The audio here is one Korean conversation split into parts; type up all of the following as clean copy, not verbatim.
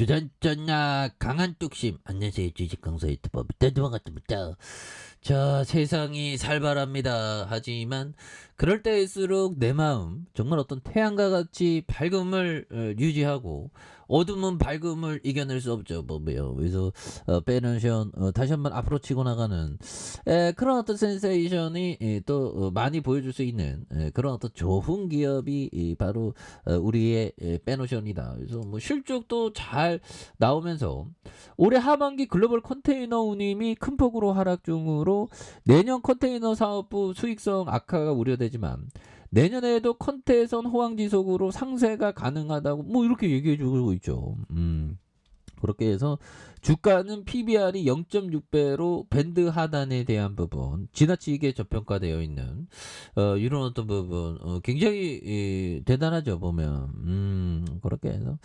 주단전나 강한 뚝심. 안녕하세요, 주식 강사 유튜버 반갑습니다. 자, 세상이 살벌합니다. 하지만 그럴 때일수록 내 마음 정말 어떤 태양과 같이 밝음을 유지하고 어둠은 밝음을 이겨낼 수 없죠. 뭐요. 그래서 빼는션 다시 한번 앞으로 치고 나가는 그런 어떤 센세이션이 또 많이 보여줄 수 있는 그런 어떤 좋은 기업이 바로 우리의 빼노션이다. 그래서 뭐 실적도 잘 나오면서 올해 하반기 글로벌 컨테이너 운임이 큰 폭으로 하락 중으로 내년 컨테이너 사업부 수익성 악화가 우려되지만 내년에도 컨테이선 호황 지속으로 상세가 가능하다고 뭐 이렇게 얘기해 주고 있죠. 그렇게 해서 주가는 PBR이 0.6배로 밴드 하단에 대한 부분 지나치게 저평가되어 있는 이런 어떤 부분 굉장히 대단하죠 보면 그렇게 해서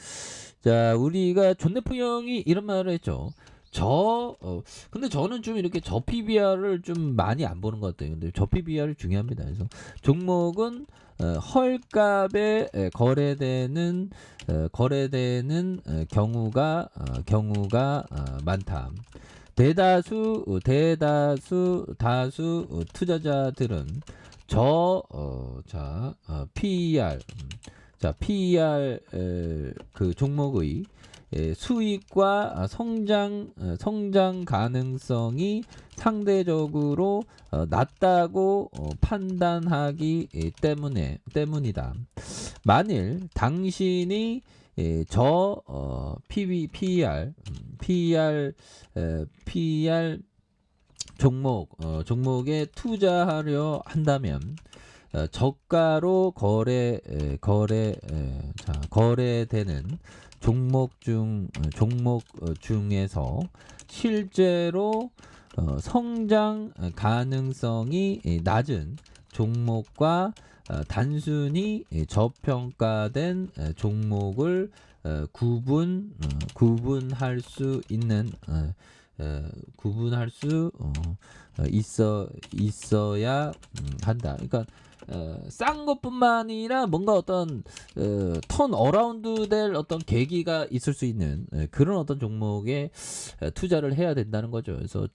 자 우리가 존네프 형이 이런 말을 했죠. 근데 저는 좀 이렇게 저 PBR을 좀 많이 안 보는 것 같아요. 근데 저 PBR이 중요합니다. 그래서 종목은 헐값에 거래되는 경우가 많다. 다수 투자자들은 PER PER 그 종목의 수익과 성장 가능성이 상대적으로 낮다고 판단하기 때문이다. 만일 당신이 PER 종목에 투자하려 한다면 저가로 거래되는 종목 중에서 실제로 성장 가능성이 낮은 종목과 단순히 저평가된 종목을 구분할 수 있어야 한다. 그러니까 싼 것뿐만 아니라 뭔가 어떤 턴 어라운드 될 어떤 계기가 있을 수 있는 그런 어떤 종목에 투자를 해야 된다는 거죠. 그래서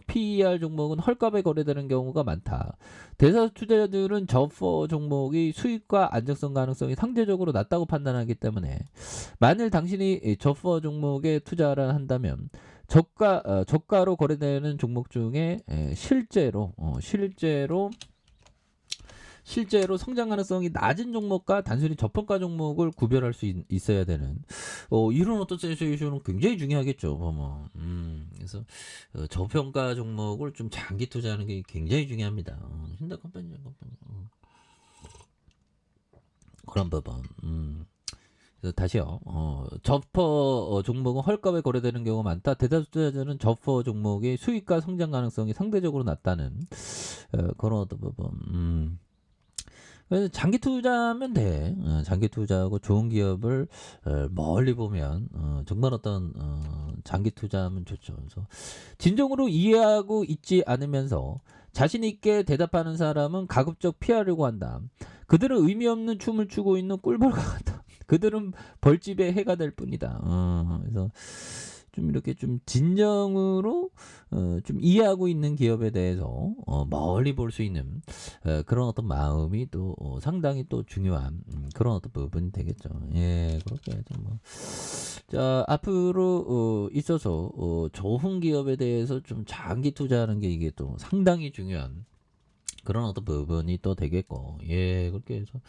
PER 종목은 헐값에 거래되는 경우가 많다. 대다수 투자자들은 저퍼 종목이 수익과 안정성 가능성이 상대적으로 낮다고 판단하기 때문에 만일 당신이 저퍼 종목에 투자를 한다면 저가로 거래되는 종목 중에 실제로 성장 가능성이 낮은 종목과 단순히 저평가 종목을 구별할 수 있어야 되는 이런 어떤 센세이션은 굉장히 중요하겠죠. 그래서 저평가 종목을 좀 장기 투자하는 게 굉장히 중요합니다. 신다컴퍼니 그런 부분. 다시요. 저퍼 종목은 헐값에 거래되는 경우가 많다. 대다수 투자자는 저퍼 종목의 수익과 성장 가능성이 상대적으로 낮다는 그런 어떤 부분. 그래서 장기 투자하면 돼. 장기 투자하고 좋은 기업을 멀리 보면 정말 어떤 장기 투자하면 좋죠. 그래서 진정으로 이해하고 있지 않으면서 자신 있게 대답하는 사람은 가급적 피하려고 한다. 그들은 의미 없는 춤을 추고 있는 꿀벌과 같다. 그들은 벌집의 해가 될 뿐이다. 그래서 좀 이렇게 좀 진정으로 좀 이해하고 있는 기업에 대해서 멀리 볼 수 있는 그런 어떤 마음이 또 상당히 또 중요한 그런 어떤 부분이 되겠죠. 예, 그렇게 해서 뭐. 자, 앞으로 있어서 좋은 기업에 대해서 좀 장기 투자하는 게 이게 또 상당히 중요한 그런 어떤 부분이 또 되겠고, 예, 그렇게 해서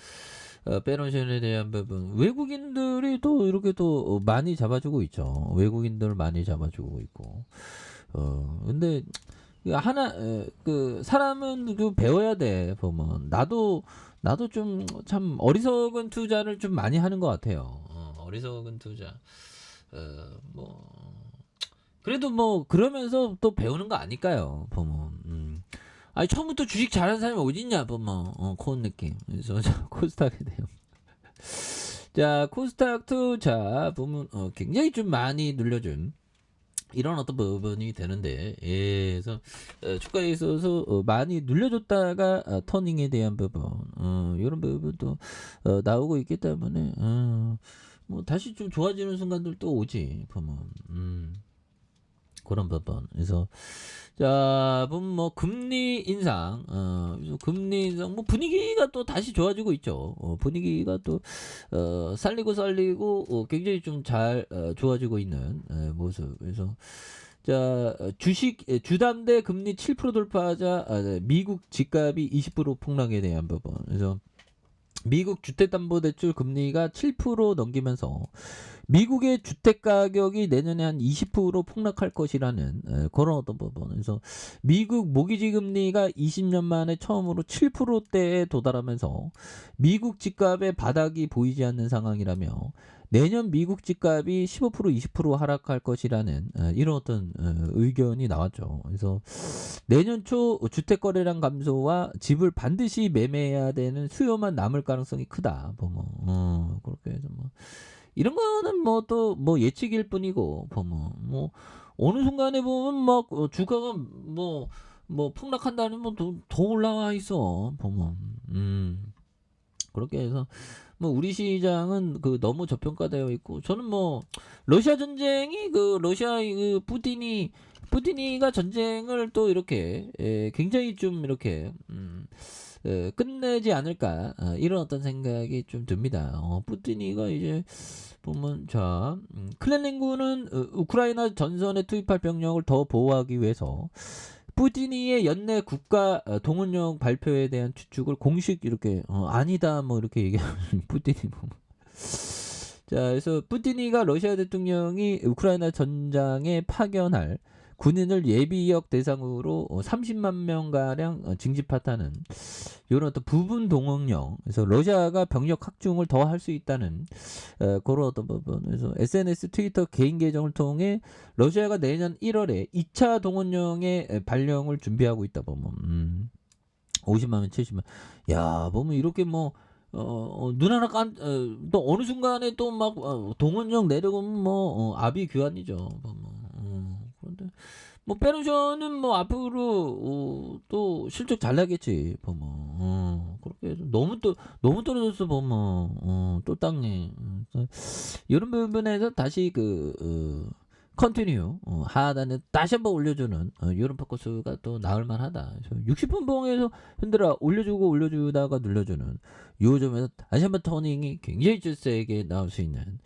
빼노션에 대한 부분 외국인들이 또 이렇게 또 많이 잡아주고 있죠. 외국인들 많이 잡아주고 있고, 근데 그 사람은 그 배워야 돼. 보면 나도 좀 참 어리석은 투자를 좀 많이 하는 것 같아요. 어리석은 투자. 뭐 그래도 뭐 그러면서 또 배우는 거 아닐까요? 보면. 아니 처음부터 주식 잘하는 사람이 어딨냐 보면 그런 느낌. 그래서 코스닥에 대한 자 코스닥 투자 보면 굉장히 좀 많이 눌려준 이런 어떤 부분이 되는데, 예, 그래서 주가에 있어서 많이 눌려줬다가 터닝에 대한 부분 이런 부분도 나오고 있기 때문에 뭐 다시 좀 좋아지는 순간들도 오지 보면. 그런 부분. 그래서 자, 보면 뭐 금리 인상, 그래서 금리 인상, 뭐 분위기가 또 다시 좋아지고 있죠. 분위기가 또 살리고 굉장히 좀 잘 좋아지고 있는 모습. 그래서 자, 주식 주담대 금리 7% 돌파하자 네, 미국 집값이 20% 폭락에 대한 부분. 그래서 미국 주택담보대출 금리가 7% 넘기면서 미국의 주택 가격이 내년에 한 20% 폭락할 것이라는 그런 어떤 부분. 그래서 미국 모기지 금리가 20년 만에 처음으로 7%대에 도달하면서 미국 집값의 바닥이 보이지 않는 상황이라며 내년 미국 집값이 15% 20% 하락할 것이라는 이런 어떤 의견이 나왔죠. 그래서 내년 초 주택 거래량 감소와 집을 반드시 매매해야 되는 수요만 남을 가능성이 크다. 뭐 그렇게 해서 뭐 이런 거는 뭐 또 뭐 예측일 뿐이고 보면 뭐 어느 순간에 보면 막 주가가 뭐 폭락한다는 뭐 더 올라와 있어 보면. 그렇게 해서 뭐 우리 시장은 그 너무 저평가되어 있고 저는 뭐 러시아 전쟁이 그 러시아의 그 푸틴이가 전쟁을 또 이렇게 굉장히 좀 이렇게 끝내지 않을까 이런 어떤 생각이 좀 듭니다. 푸틴이가 이제 보면 자 클렘린군은 우크라이나 전선에 투입할 병력을 더 보호하기 위해서 푸틴이의 연내 국가 동원령 발표에 대한 추측을 공식 이렇게 아니다 뭐 이렇게 얘기하는 푸틴이 보면 자 그래서 푸틴이가 러시아 대통령이 우크라이나 전장에 파견할 군인을 예비역 대상으로 30만 명가량 징집하다는 이런 어떤 부분 동원령 그래서 러시아가 병력 확충을 더 할 수 있다는 그런 어떤 부분에서 SNS 트위터 개인 계정을 통해 러시아가 내년 1월에 2차 동원령의 발령을 준비하고 있다 보면 50만 명, 70만. 야, 보면 이렇게 뭐 눈 하나 또 어느 순간에 또 막 동원령 내려오면 뭐 아비 규환이죠. 보면. 그런데 뭐 페르시아는 뭐 앞으로 또 실적 잘 나겠지 보면 그렇게 해서 너무 떨어졌어 보면 또 땅에 이런 부분에서 다시 컨티뉴 하단에 다시 한번 올려주는 이런 포커스가 또 나올 만하다. 60분 봉에서 흔들어 올려주다가 눌려주는 요 점에서 다시 한번 터닝이 굉장히 세게 나올 수 있는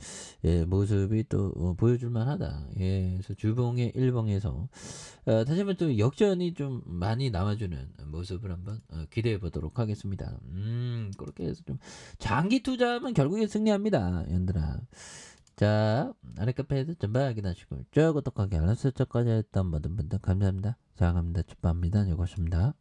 모습이 또 보여줄 만하다. 그래서 주봉의 일봉에서 다시 한번 또 역전이 좀 많이 남아주는 모습을 한번 기대해 보도록 하겠습니다. 그렇게 해서 좀 장기 투자하면 결국에 승리합니다, 얘들아. 자, 아래 카페에서 전방 확인하시고 쭉 구독하기 알람 설정까지 했던 모든 분들 감사합니다. 자, 갑니다. 축복합니다. 이것입니다.